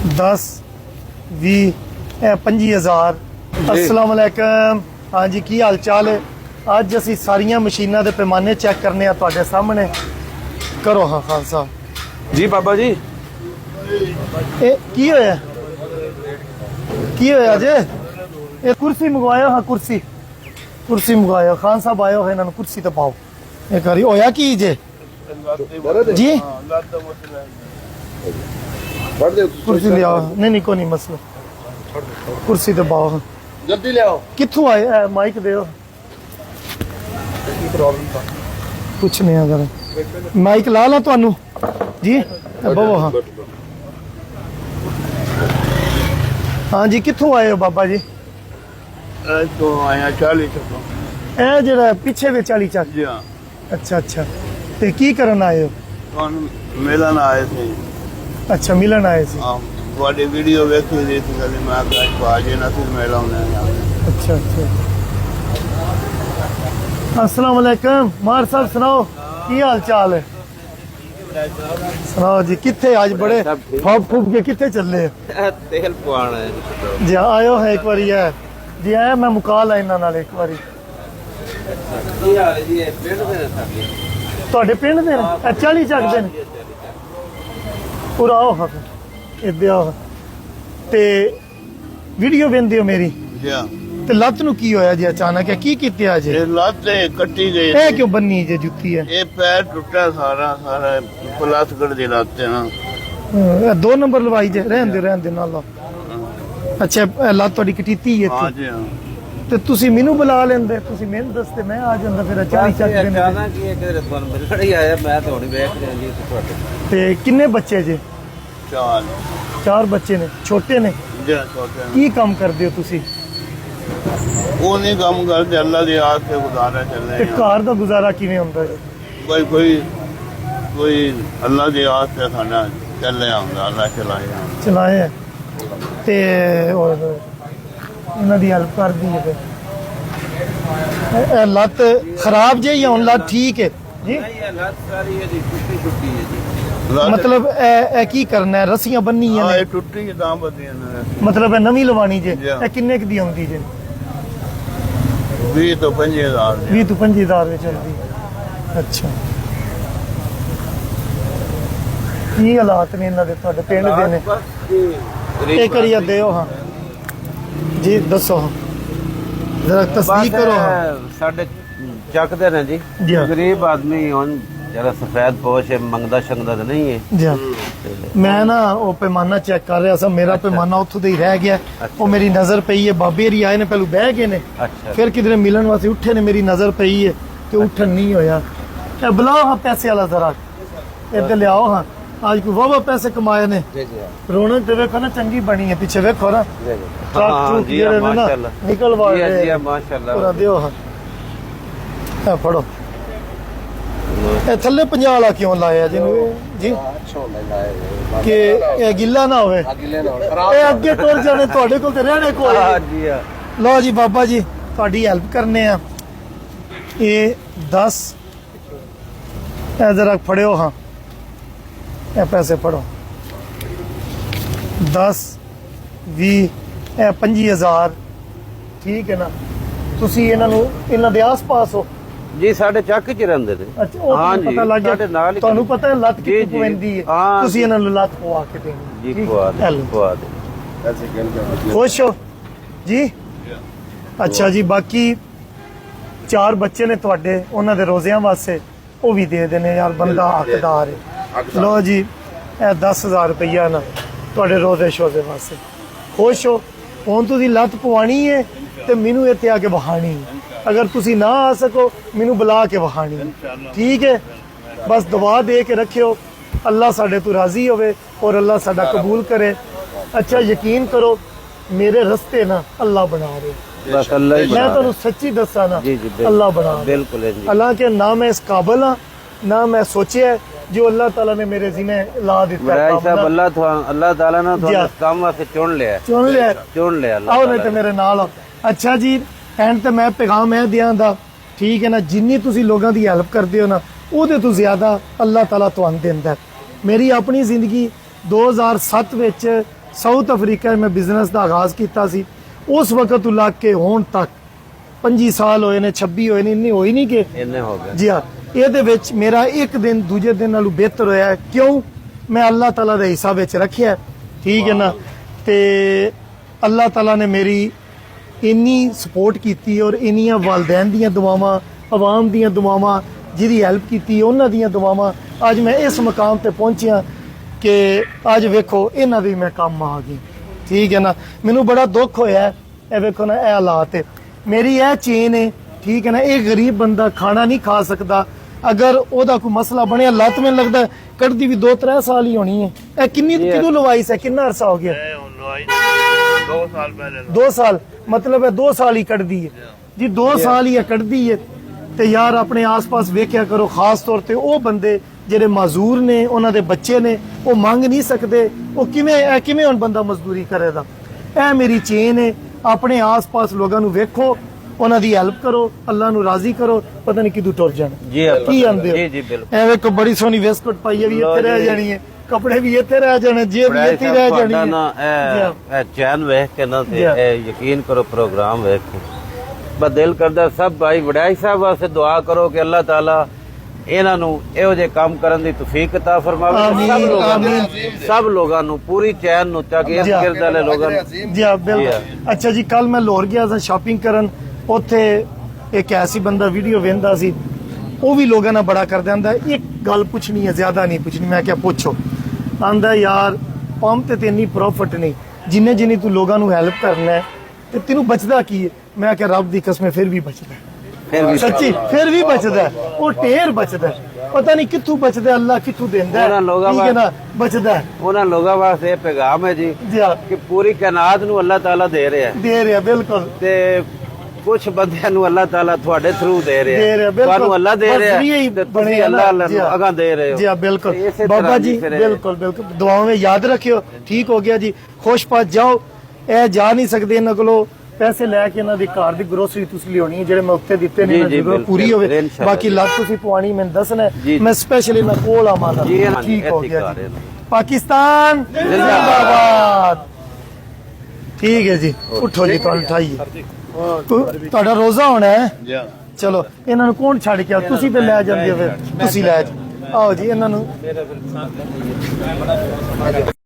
10 20 25,000। अस्सलाम वालेकुम। हाँ जी, की हाल चाल है? अज असी सारिया मशीनों के पैमाने चेक करने तुहाडे सामने। करो हाँ खान साहब जी। बाबा जी की होया जे? ये कुर्सी मंगवायो। हाँ कुर्सी मंगवायो। खान साहब आयो है, इन्होंने कुर्सी तो पाओ। एक बारी होया की जे जी? कुर्सी ले आओ। नहीं कोई नहीं मसला, कुर्सी तो पाओ। जल्दी ले आओ। कित्थों आए? माइक दो। कुछ नहीं अगर माइक ला ला तुहानू जी। बवो हाँ। हाँ जी, कित्थों आए हो बाबा जी? तो आया 40 तो। ए जरा पीछे वे 40 चक। जी हाँ। अच्छा ते की करन आए हो? मिलन आए थे। अच्छा मिलन आए थे। बड़ी वीडियो देखी थी तो कभी मैं आज ना फिर मेला होने। अच्छा अस्सलाम वालेकुम। मार साहब सुनाओ की हाल चाल है? सुनाओ जी, किथे आज बड़े फूब के किथे चले? तेल पवाना है जी आयो है एक बारी है जी। आया मैं मुका ला इन्हां नाल एक बारी। ਤੁਹਾਡੇ ਪਿੰਡ ਦੇ ਨੇ 40 ਚੱਕਦੇ ਨੇ ਪੂਰਾ। ਆਓ ਹਾਂ ਇੱਥੇ ਆਓ ਤੇ ਵੀਡੀਓ ਵੇਂਦੇ ਹੋ ਮੇਰੀ जी हाँ। ਤੇ ਲੱਤ ਨੂੰ ਕੀ ਹੋਇਆ ਜੀ ਅਚਾਨਕ? ਕੀ ਕੀਤੇ ਅੱਜ? ये लात कट्टी गई। ਇਹ ਕਿਉਂ ਬੰਨੀ ਜੇ ਜੁੱਤੀ ਹੈ? ये पैर टूटा सारा प्लास कर दे लाते ना। 2 ਨੰਬਰ ਲਵਾਈ ਜੇ। ਰਹਿਣ ਦੇ ਨਾਲ ਲਾਓ। ਅੱਛਾ ਲੱਤ ਤੁਹਾਡੀ ਕਟੀਤੀ ਹੈ हाँ ਇੱਥੇ जी हाँ। ਤੇ ਤੁਸੀਂ ਮੈਨੂੰ ਬੁਲਾ ਲੈਂਦੇ, ਤੁਸੀਂ ਮੈਨੂੰ ਦੱਸਦੇ ਮੈਂ ਆ ਜਾਂਦਾ। ਫਿਰ 40 ਚੱਕਦੇ ਨੇ ਤੇ ਕਿੰਨੇ ਬੱਚੇ ਜੇ? 4 ਬੱਚੇ ਨੇ। ਛੋਟੇ ਨੇ? जी हाँ, छोटे हैं। ਕੀ ਕੰਮ ਕਰਦੇ ਹੋ ਤੁਸੀਂ? वो नहीं कम करते, अल्लाह की आस से गुजारा चल रहे ਤੇ हैं। ਘਰ ਦਾ ਗੁਜ਼ਾਰਾ ਕਿਵੇਂ ਹੁੰਦਾ ਹੈ? कोई अल्लाह की आस से खाना चल रहा होंगे, अल्लाह चलाए। ਚਲਾਏ ਹੈ ਤੇ ਹੋਰ ਇਹਨਾਂ ਦੀ ਹੈਲਪ ਕਰਦੀ ਹੈ। ਫਿਰ ਇਹ ਲੱਤ ਖਰਾਬ ਜੇ ਜਾਂ ਹੁਣ ਲੱਤ ਠੀਕ ਹੈ ਜੀ? मतलब ਇਹ ਕੀ ਕਰਨਾ ਹੈ? ਰੱਸੀਆਂ ਬੰਨੀਆਂ हाँ, ਨੇ? ये टुट्टी की दाम बदी है। मतलब ਇਹ ਨਵੀਂ ਲਵਾਣੀ ਜੇ? ਜੀ। ਇਹ ਕਿੰਨੇ ਕੁ ਦੀ ਆਉਂਦੀ ਜੇ? 20 तो 25,000। 20 ਤੋਂ 25,000 ਵਿੱਚ ਆਉਂਦੀ। ਅੱਛਾ ਕੀ ਹਾਲਾਤ ਨੇ ਇਹਨਾਂ ਦੇ ਤੁਹਾਡੇ ਪਿੰਡ ਦੇ ਨੇ? ਇਹ ਕਰੀਏ ਦਿਓ ਹਾਂ ਜੀ, ਦੱਸੋ ਜਰਾ ਤਸਦੀਕ ਕਰੋ। ਸਾਡੇ ਚੱਕਦੇ ਨੇ ਜੀ। ਜੀ ਹਾਂ। ਗਰੀਬ ਆਦਮੀ ਹੁਣ ਜਰਾ ਸਫੈਦ ਪੋਸ਼ ਹੈ, ਮੰਗਦਾ ਸ਼ੰਗਦਾ ਤਾਂ ਨਹੀਂ ਹੈ ਜੀ ਹਾਂ। ਮੈਂ ਨਾ ਉਹ ਪੈਮਾਨਾ ਚੈੱਕ ਕਰ ਰਿਹਾ ਸੀ। ਮੇਰਾ ਪੈਮਾਨਾ ਉੱਥੋਂ ਦੇ ਹੀ ਰਹਿ ਗਿਆ। ਉਹ ਮੇਰੀ ਨਜ਼ਰ ਪਈ ਹੈ, ਬਾਬੇ ਰੀ ਆਏ ਨੇ ਪਹਿਲੂ ਬਹਿ ਗਏ ਨੇ, ਅੱਛਾ। ਫਿਰ ਕਿਧਰੇ ਮਿਲਣ ਵਾਸਤੇ ਉੱਠੇ ਨੇ, ਮੇਰੀ ਨਜ਼ਰ ਪਈ ਹੈ ਤੇ ਉੱਠਣ ਨਹੀਂ ਹੋਇਆ। ਇਹ ਬੁਲਾਓ ਹਾਂ ਪੈਸੇ ਵਾਲਾ ਜ਼ਰਾ ਇੱਧਰ ਲਿਆਓ ਹਾਂ। ਅੱਜ ਕੋਈ ਵਾਵਾ ਪੈਸੇ ਕਮਾਏ ਨੇ। ਰੌਣਕ ਤੇ ਵੇਖੋ ਨਾ ਚੰਗੀ ਬਣੀ ਹੈ, ਪਿੱਛੇ ਵੇਖੋ ਨਾ ਟਰੱਕ ਟਰੂਕ ਜਿਹੜੇ ਨੇ ਨਾ ਨਿਕਲ ਵਾਲੇ। ਜੀ ਮਾਸ਼ਾਅੱਲਾ। ਪੂਰਾ ਦਿਓ ਹਾਂ। ਇਹ ਫੜੋ। ਇਹ ਥੱਲੇ 50 ਵਾਲਾ ਕਿਉਂ ਲਾਇਆ ਜਿਹਨੂੰ ਜੀ? ਕਿ ਇਹ ਗਿੱਲਾ ਨਾ ਹੋਵੇ। ਇਹ ਅੱਗੇ ਟੁਰ ਜਾਣੇ, ਤੁਹਾਡੇ ਕੋਲ ਤੇ ਰਹਿਣੇ ਕੋਈ। ਜੀ ਹਾਂ। ਲਓ ਜੀ ਬਾਬਾ ਜੀ ਤੁਹਾਡੀ ਹੈਲਪ ਕਰਨੇ ਆ। ਇਹ 10 ਇਹ ਜਰਾ ਫੜਿਓ ਹਾਂ। ਇਹ ਪੈਸੇ ਫੜੋ। 10 20 ਇਹ 25,000 ਠੀਕ ਹੈ ਨਾ? ਤੁਸੀਂ ਇਹਨਾਂ ਨੂੰ ਇਹਨਾਂ ਦੇ ਆਸ-ਪਾਸ ਹੋ ਜੀ, ਸਾਡੇ ਚੱਕ ਚ ਰਹਿੰਦੇ ਨੇ। ਅੱਛਾ ਉਹ ਤੁਹਾਨੂੰ ਪਤਾ ਲੱਗ ਗਿਆ? ਤੁਹਾਨੂੰ ਪਤਾ ਹੈ ਲੱਤ ਕਿੱਥੇ ਪੈਂਦੀ ਹੈ? ਤੁਸੀਂ ਇਹਨਾਂ ਨੂੰ ਲੱਤ ਪਵਾ ਕੇ ਦੇਣੀ ਜੀ। ਪਵਾ ਦੇ। ਖੁਸ਼ ਹੋ ਜੀ? ਅੱਛਾ ਜੀ। ਬਾਕੀ 4 ਬੱਚੇ ਨੇ ਤੁਹਾਡੇ, ਉਹਨਾਂ ਦੇ ਰੋਜ਼ਿਆਂ ਵਾਸਤੇ ਉਹ ਵੀ ਦੇ ਦੇਣੇ ਯਾਰ, ਬੰਦਾ ਹੱਕਦਾਰ ਹੈ। ਲੋ ਜੀ ਇਹ 10,000 ਰੁਪਈਆ ਨਾ ਤੁਹਾਡੇ ਰੋਜ਼ੇ ਸ਼ੋਜ਼ੇ ਵਾਸਤੇ। ਖੁਸ਼ ਹੋ? ਹੁਣ ਤੁਸੀਂ ਲੱਤ ਪਵਾਣੀ ਹੈ ਤੇ ਮੈਨੂੰ ਇੱਥੇ ਆ ਕੇ ਵਹਾਣੀ ਹੈ। अगर तुसी ना आ सको मैनू बुला के वहानी, ठीक है? बस दुआ दे के रखियो, अल्लाह साडे तो राजी होवे और अल्लाह साडा कबूल करे। अच्छा यकीन करो मेरे रस्ते ना अल्लाह बना रहे। बस अल्लाह ही मैं तो सच्ची दसा ना, अल्लाह बना रहे। बिल्कुल। हालांकि ना मैं इस काबिल हाँ, ना मैं सोचे जो अल्लाह ताला ने मेरे जिम्मे ला दिता है। अल्लाह ताला ने तो काम वास्ते चुन लिया। आओ नहीं तो मेरे नाल। अच्छा जी एंड ते मैं पैगाम है दियां दा, ठीक है ना? जिन्नी तुसी लोगों की हेल्प करते हो ना ਉਹਦੇ ਤੋਂ ਜ਼ਿਆਦਾ ਅੱਲਾਹ ਤਾਲਾ ਤੁਹਾਨੂੰ ਦਿੰਦਾ। ਮੇਰੀ ਆਪਣੀ ਜ਼ਿੰਦਗੀ 2007 ਵਿੱਚ ਸਾਊਥ ਅਫਰੀਕਾ 'ਚ ਮੈਂ ਬਿਜ਼ਨਸ ਦਾ ਆਗਾਜ਼ ਕੀਤਾ ਸੀ। ਉਸ ਵਕਤ ਤੋਂ ਲੱਗ ਕੇ ਹੁਣ ਤੱਕ 25 ਸਾਲ ਹੋਏ ਨੇ, 26 ਹੋਏ ਨੇ, ਇੰਨੀ ਹੋਈ ਨਹੀਂ ਕਿ ਇੰਨੇ ਹੋ ਗਏ। ਜੀ ਹਾਂ, ਇਹਦੇ ਵਿੱਚ ਮੇਰਾ ਇੱਕ ਦਿਨ ਦੂਜੇ ਦਿਨ ਨਾਲੋਂ ਬਿਹਤਰ ਹੋਇਆ ਹੈ। ਕਿਉਂ? ਮੈਂ ਅੱਲਾਹ ਤਾਲਾ ਦੇ ਹਿੱਸਾ ਵਿੱਚ ਰੱਖਿਆ, ਠੀਕ ਹੈ ਨਾ। ਤੇ ਅੱਲਾਹ ਤਾਲਾ ਨੇ ਮੇਰੀ ਇੰਨੀ ਸਪੋਰਟ ਕੀਤੀ ਔਰ ਇੰਨੀਆਂ ਵਾਲਦੈਨ ਦੀਆਂ ਦੁਆਵਾਂ, ਆਵਾਮ ਦੀਆਂ ਦੁਆਵਾਂ, ਜਿਹਦੀ ਹੈਲਪ ਕੀਤੀ ਉਹਨਾਂ ਦੀਆਂ ਦੁਆਵਾਂ, ਅੱਜ ਮੈਂ ਇਸ ਮੁਕਾਮ ਤੇ ਪਹੁੰਚਿਆ ਕਿ ਅੱਜ ਵੇਖੋ ਇਹਨਾਂ ਦੇ ਮੈਂ ਕੰਮ ਆ ਗਈ, ਠੀਕ ਹੈ ਨਾ। ਮੈਨੂੰ ਬੜਾ ਦੁੱਖ ਹੋਇਆ, ਇਹ ਵੇਖੋ ਨਾ, ਇਹ ਹਾਲਾਤ ਹੈ। ਮੇਰੀ ਇਹ ਚੇਨ ਹੈ, ਠੀਕ ਹੈ ਨਾ। ਇਹ ਗਰੀਬ ਬੰਦਾ ਖਾਣਾ ਨਹੀਂ ਖਾ ਸਕਦਾ, ਅਗਰ ਉਹਦਾ ਕੋਈ ਮਸਲਾ ਬਣਿਆ, ਲੱਤ ਮੈਨੂੰ ਲੱਗਦਾ ਕੱਢਦੀ ਵੀ 2-3 ਸਾਲ ਹੀ ਹੋਣੀ ਹੈ। ਇਹ ਕਿਦੋਂ ਲਵਾਈ ਸੀ, ਕਿੰਨਾ ਅਰਸਾ ਹੋ ਗਿਆ? 2 ਸਾਲ ਪਹਿਲੇ 2 ਸਾਲ, ਮਤਲਬ ਹੈ 2 ਸਾਲ ਹੀ ਕੱਢਦੀ ਹੈ ਜੀ, 2 ਸਾਲ ਹੀ ਇਹ ਕੱਢਦੀ ਹੈ। ਤੇ ਯਾਰ ਆਪਣੇ ਆਸ-ਪਾਸ ਵੇਖਿਆ ਕਰੋ, ਖਾਸ ਤੌਰ ਤੇ ਉਹ ਬੰਦੇ ਜਿਹੜੇ ਮਾਜ਼ੂਰ ਨੇ, ਉਹਨਾਂ ਦੇ ਬੱਚੇ ਨੇ, ਉਹ ਮੰਗ ਨਹੀਂ ਸਕਦੇ, ਉਹ ਕਿਵੇਂ ਹੁਣ ਬੰਦਾ ਮਜ਼ਦੂਰੀ ਕਰੇਗਾ। ਇਹ ਮੇਰੀ ਚੇਨ ਹੈ। ਆਪਣੇ ਆਸ-ਪਾਸ ਲੋਕਾਂ ਨੂੰ ਵੇਖੋ, ਉਹਨਾਂ ਦੀ ਹੈਲਪ ਕਰੋ, ਅੱਲਾ ਨੂੰ ਰਾਜ਼ੀ ਕਰੋ, ਪਤਾ ਨਹੀਂ ਕਿਦੋਂ ਟੁਰ ਜਾਣ। ਜੀ ਕੀ ਆਂਦੇ ਹੋ? ਜੀ ਜੀ ਬਿਲਕੁਲ। ਐ ਵੇਖੋ ਬੜੀ ਸੋਹਣੀ ਵੇਸਕਟ ਪਾਈ ਹੈ, ਵੀ ਇੱਥੇ ਰਹਿ ਜਾਣੀ ਹੈ, ਕੱਪੜੇ ਵੀ ਇੱਥੇ ਰਹਿ ਜਾਣੇ, ਜੇਬ ਵੀ ਇੱਥੇ ਰਹਿ ਜਾਣੀ ਹੈ। ਨਾ ਇਹ ਚੈਨ ਵੇਖ ਕੇ ਨਾ ਤੇ ਇਹ ਯਕੀਨ ਕਰੋ ਪ੍ਰੋਗਰਾਮ ਵੇਖ ਕੇ ਬਸ ਦਿਲ ਕਰਦਾ ਸਭ ਭਾਈ ਵਡਾਈ ਸਾਹਿਬ ਵਾਸਤੇ ਦੁਆ ਕਰੋ ਕਿ ਅੱਲਾਹ ਤਾਲਾ ਇਹਨਾਂ ਨੂੰ ਇਹੋ ਜਿਹੇ ਕੰਮ ਕਰਨ ਦੀ ਤੌਫੀਕ عطا ਫਰਮਾਵੇ। ਸਭ ਲੋਕਾਂ ਨੂੰ ਪੂਰੀ ਚੈਨ ਨੂੰ ਤਾਂ ਕਿ ਇਸ ਗਿਰਦ ਵਾਲੇ ਲੋਕਾਂ ਨੂੰ। ਜੀ ਬਿਲਕੁਲ। ਅੱਛਾ ਜੀ, ਕੱਲ ਮੈਂ ਲਾਹੌਰ ਗਿਆ ਸੀ ਸ਼ਾਪਿੰਗ ਕਰਨ, ਉੱਥੇ ਇੱਕ ਐਸੀ ਬੰਦਾ ਵੀਡੀਓ ਵੇਖਦਾ ਸੀ, ਉਹ ਵੀ ਲੋਕਾਂ ਨਾਲ ਬੜਾ ਕਰਦਾ ਹੁੰਦਾ, ਇੱਕ ਗੱਲ ਪੁੱਛਣੀ ਹੈ, ਜ਼ਿਆਦਾ ਨਹੀਂ ਪੁੱਛਣੀ। ਮੈਂ ਕਿਹਾ ਪੁੱਛੋ। ਆਂਦਾ ਯਾਰ ਪੰਪ ਤੇ ਇੰਨੀ ਪ੍ਰੋਫਿਟ ਨਹੀਂ, ਜਿੰਨੇ ਤੂੰ ਲੋਕਾਂ ਨੂੰ ਹੈਲਪ ਕਰਨਾ ਹੈ ਤੇ ਤੈਨੂੰ ਬਚਦਾ ਕੀ ਹੈ? ਮੈਂ ਕਿਹਾ ਰੱਬ ਦੀ ਕਸਮ ਫਿਰ ਵੀ ਬਚਦਾ, ਸੱਚੀ ਫਿਰ ਵੀ ਬਚਦਾ। ਉਹ ਢੇਰ ਬਚਦਾ, ਪਤਾ ਨਹੀਂ ਕਿੱਥੋਂ ਬਚਦਾ, ਅੱਲਾ ਕਿੱਥੋਂ ਦਿੰਦਾ, ਠੀਕ ਹੈ ਨਾ, ਬਚਦਾ। ਉਹਨਾਂ ਲੋਕਾਂ ਵਾਸਤੇ ਇਹ ਪੈਗਾਮ ਹੈ ਜੀ ਕਿ ਪੂਰੀ ਕਾਇਨਾਤ ਨੂੰ ਅੱਲਾਹ ਤਾਲਾ ਦੇ ਰਿਹਾ ਬਿਲਕੁਲ। ਤੇ ਕੁਝ ਬੰਦਿਆਂ ਨੂੰ ਅੱਲਾਹ ਤਾਲਾ ਤੁਹਾਡੇ ਥਰੂ ਦੇ ਰਿਹਾ, ਤੁਹਾਨੂੰ ਅੱਲਾਹ ਦੇ ਰਿਹਾ ਤੇ ਤੁਸੀਂ ਅੱਲਾਹ ਨੂੰ ਅਗਾਂ ਦੇ ਰਹੇ ਹੋ। ਜੀ ਬਿਲਕੁਲ ਬਾਬਾ ਜੀ, ਬਿਲਕੁਲ ਦੁਆਵਾਂ ਵਿੱਚ ਯਾਦ ਰੱਖਿਓ। ਠੀਕ ਹੋ ਗਿਆ ਜੀ, ਖੁਸ਼ਪਾਤ ਜਾਓ। ਇਹ ਜਾ ਨਹੀਂ ਸਕਦੇ, ਇਹਨਾਂ ਕੋਲੋਂ ਪੈਸੇ ਲੈ ਕੇ ਇਹਨਾਂ ਦੀ ਘਰ ਦੀ ਗਰੋਸਰੀ ਤੁਸੀਂ ਲਿਆਉਣੀ ਹੈ, ਜਿਹੜੇ ਮੈਂ ਉੱਤੇ ਦਿੱਤੇ ਨੇ, ਜ਼ਰੂਰ ਪੂਰੀ ਹੋਵੇ। ਬਾਕੀ ਲੱਗ ਤੁਸੀਂ ਪਵਾਣੀ ਮੈਨੂੰ ਦੱਸਣਾ, ਮੈਂ ਸਪੈਸ਼ਲੀ ਇਹਨਾਂ ਕੋਲ ਆਵਾਂਗਾ। ਠੀਕ ਹੋ ਗਿਆ ਜੀ। ਪਾਕਿਸਤਾਨ ਜ਼ਿੰਦਾਬਾਦ। ਠੀਕ ਹੈ ਜੀ, ਉੱਠੋ ਜੀ, ਤੁਹਾਨੂੰ ਉਠਾਈਏ। ਤੁਹਾਡਾ ਰੋਜ਼ਾ ਹੋਣਾ ਹੈ, ਚਲੋ ਇਹਨਾਂ ਨੂੰ ਕੌਣ ਛੱਡ ਕੇ ਆ? ਤੁਸੀਂ ਤੇ ਲੈ ਜਾਂਦੇ ਹੋ, ਫਿਰ ਤੁਸੀਂ ਲੈ ਜਾਓ। ਆਓ ਜੀ ਇਹਨਾਂ ਨੂੰ।